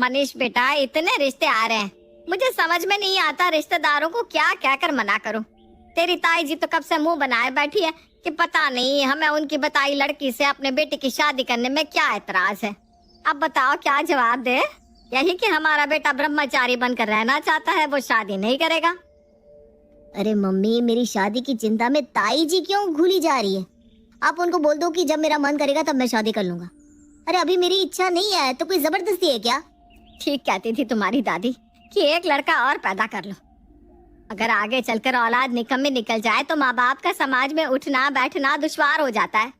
मनीष बेटा, इतने रिश्ते आ रहे हैं, मुझे समझ में नहीं आता रिश्तेदारों को क्या क्या कर मना करूं। तेरी ताई जी तो कब से मुंह बनाए बैठी है कि पता नहीं हमें उनकी बताई लड़की से अपने बेटे की शादी करने में क्या एतराज है। अब बताओ क्या जवाब दे। यही कि हमारा बेटा ब्रह्मचारी बनकर रहना चाहता है, वो शादी नहीं करेगा। अरे मम्मी, मेरी शादी की चिंता में ताई जी क्यों घुली जा रही है? आप उनको बोल दो कि जब मेरा मन करेगा तब मैं शादी कर लूंगा। अरे अभी मेरी इच्छा नहीं है तो कोई जबरदस्ती है क्या? ठीक कहती थी तुम्हारी दादी कि एक लड़का और पैदा कर लो। अगर आगे चलकर औलाद निकम्मी निकल जाए तो माँ बाप का समाज में उठना बैठना दुश्वार हो जाता है।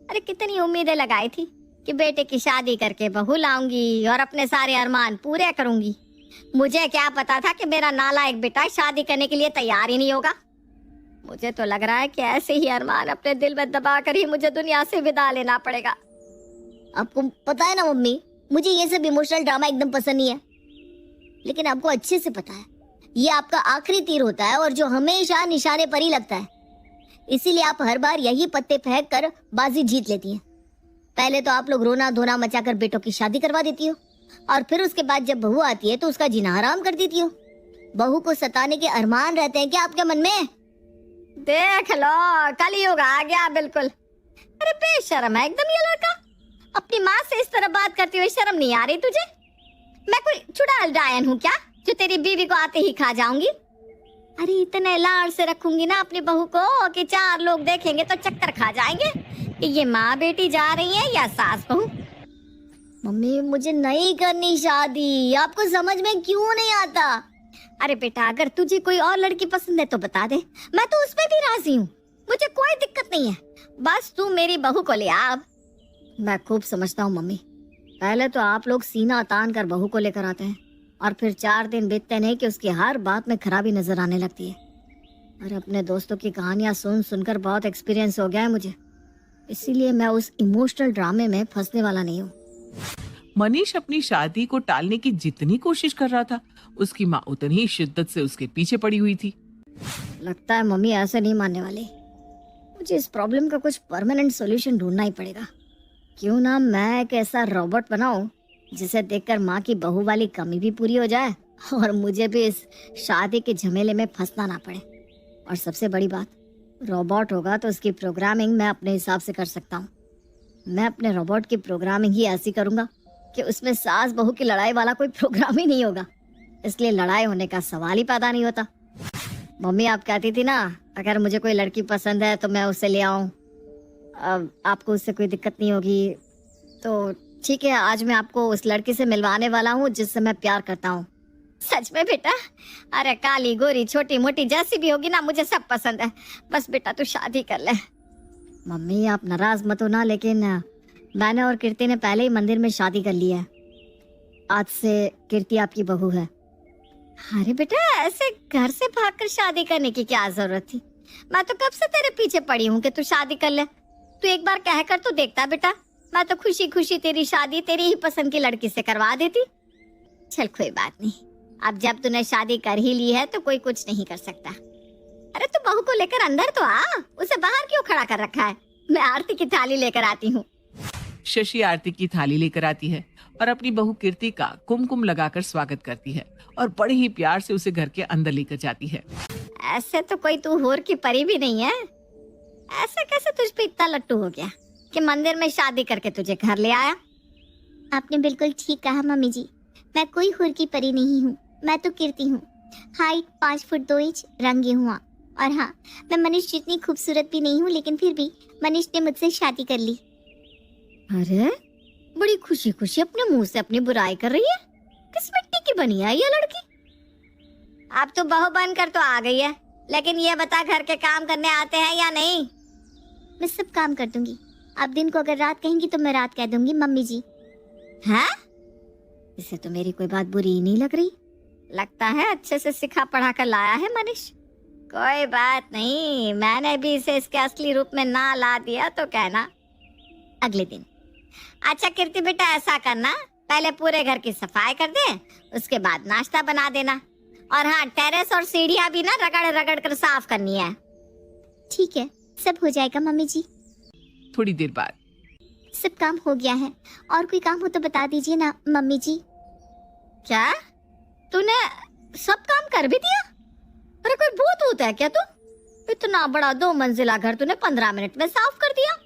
अरे कितनी उम्मीदें लगाई थी कि बेटे की शादी करके बहू लाऊंगी और अपने सारे अरमान पूरे करूंगी। मुझे क्या पता था कि मेरा नालायक बेटा शादी करने के लिए तैयार ही नहीं होगा। मुझे तो लग रहा है कि ऐसे ही अरमान अपने दिल में दबा कर ही मुझे दुनिया से विदा लेना पड़ेगा। आपको पता है ना मम्मी, मुझे ये सब इमोशनल ड्रामा एकदम पसंद नहीं है। लेकिन आपको अच्छे से पता है ये आपका आखिरी तीर होता है और जो हमेशा निशाने पर ही लगता है। इसीलिए आप हर बार यही पत्ते फेंक कर बाजी जीत लेती हैं। पहले तो आप लोग रोना धोना मचाकर बेटों की शादी करवा देती हो और फिर उसके बाद जब बहू आती है तो उसका जीना हराम कर देती हो। बहू को सताने के अरमान रहते हैं क्या आपके मन में? देख लो, कलयुग आ गया बिल्कुल। अरे बेशर्म है एकदम ये लड़का। अपनी माँ से इस तरह बात करती हुई शर्म नहीं आ रही तुझे? मैं कोई चुड़ैल डायन हूँ क्या जो तेरी बीवी को आते ही खा जाऊंगी? अरे इतने लाड़ से रखूंगी ना अपनी बहू को कि 4 लोग देखेंगे तो चक्कर खा जाएंगे कि ये माँ बेटी जा रही है या सास बहू। मम्मी, मुझे नहीं करनी शादी। आपको समझ में क्यों नहीं आता? अरे बेटा, अगर तुझे कोई और लड़की पसंद है तो बता दे, मैं तो उसमें भी राजी हूँ। मुझे कोई दिक्कत नहीं है, बस तू मेरी बहू को ले आ। मैं खूब समझता हूँ मम्मी। पहले तो आप लोग सीना तान कर बहू को लेकर आते हैं और फिर 4 दिन बीतते नहीं कि उसकी हर बात में खराबी नजर आने लगती है। और अपने दोस्तों की कहानियां सुन सुनकर बहुत एक्सपीरियंस हो गया है मुझे, इसीलिए मैं उस इमोशनल ड्रामे में फंसने वाला नहीं हूँ। मनीष अपनी शादी को टालने की जितनी कोशिश कर रहा था, उसकी माँ उतनी ही शिद्दत से उसके पीछे पड़ी हुई थी। लगता है मम्मी ऐसे नहीं मानने वाली। मुझे इस प्रॉब्लम का कुछ परमानेंट सॉल्यूशन ढूंढना ही पड़ेगा। क्यों ना मैं एक ऐसा रोबोट बनाऊं जिसे देखकर माँ की बहू वाली कमी भी पूरी हो जाए और मुझे भी इस शादी के झमेले में फंसना ना पड़े। और सबसे बड़ी बात, रोबोट होगा तो उसकी प्रोग्रामिंग मैं अपने हिसाब से कर सकता हूँ। मैं अपने रोबोट की प्रोग्रामिंग ही ऐसी करूँगा कि उसमें सास बहू की लड़ाई वाला कोई प्रोग्राम ही नहीं होगा, इसलिए लड़ाई होने का सवाल ही पैदा नहीं होता। मम्मी आप कहती थी ना, अगर मुझे कोई लड़की पसंद है तो मैं उसे ले आऊं, अब आपको उससे कोई दिक्कत नहीं होगी तो ठीक है, आज मैं आपको उस लड़की से मिलवाने वाला हूँ जिससे मैं प्यार करता हूँ। सच में बेटा? अरे काली गोरी छोटी मोटी जैसी भी होगी ना, मुझे सब पसंद है। बस बेटा तू शादी कर ले। मम्मी आप नाराज मत हो ना, लेकिन मैंने और कीर्ति ने पहले ही मंदिर में शादी कर ली है। आज से कीर्ति आपकी बहू है। अरे बेटा, ऐसे घर से भागकर शादी करने की क्या जरूरत थी? मैं तो कब से तेरे पीछे पड़ी हूँ कि तू शादी कर ले। तू एक बार कह कर तो देखता बेटा, मैं तो खुशी खुशी तेरी शादी तेरी ही पसंद की लड़की से करवा देती। चल कोई बात नहीं, अब जब तूने शादी कर ही ली है तो कोई कुछ नहीं कर सकता। अरे तू बहू को लेकर अंदर तो आ, उसे बाहर क्यों खड़ा कर रखा है? मैं आरती की थाली लेकर आती हूँ। शशि आरती की थाली लेकर आती है और अपनी बहू कीर्ति का कुमकुम लगाकर स्वागत करती है और बड़े ही प्यार से उसे घर के अंदर लेकर जाती है। ऐसे तो कोई तू होर की परी भी नहीं है। ऐसे कैसे तुझ पे इतना लट्टू हो गया कि मंदिर में शादी करके तुझे घर ले आया? आपने बिल्कुल ठीक कहा मम्मी जी, मैं कोई हुर की परी नहीं हूँ, मैं तो कीर्ति हूँ। हाइट 5 फुट 2 इंच, रंग गेहुआ। और हाँ, मैं मनीष जितनी खूबसूरत भी नहीं हूँ, लेकिन फिर भी मनीष ने मुझसे शादी कर ली। अरे बड़ी खुशी खुशी अपने मुंह से अपनी बुराई कर रही है। किस मिट्टी की बनी है ये लड़की? अब तो बहू बनकर तो आ गई है, लेकिन ये बता घर के काम करने आते हैं या नहीं? मैं सब काम कर दूंगी। आप दिन को अगर रात कहेंगी तो मैं रात कह दूंगी मम्मी जी। हैं? इससे तो मेरी कोई बात बुरी ही नहीं लग रही। लगता है अच्छे से सिखा पढ़ा कर लाया है मनीष। कोई बात नहीं, मैंने भी इसे इसके असली रूप में ना ला दिया तो कहना। अगले दिन। अच्छा कीर्ति बेटा, ऐसा करना, पहले पूरे घर की सफाई कर दे, उसके बाद नाश्ता बना देना। और हाँ, टेरेस और सीढ़ियाँ भी ना रगड़ रगड़ कर साफ करनी है। ठीक है, सब हो जाएगा मम्मी जी। थोड़ी देर बाद सब काम हो गया है, और कोई काम हो तो बता दीजिए ना मम्मी जी। क्या? तूने सब काम कर भी दिया? अरे कोई भूत होता है क्या तू? इतना बड़ा 2 मंजिला घर तूने 15 मिनट में साफ कर दिया?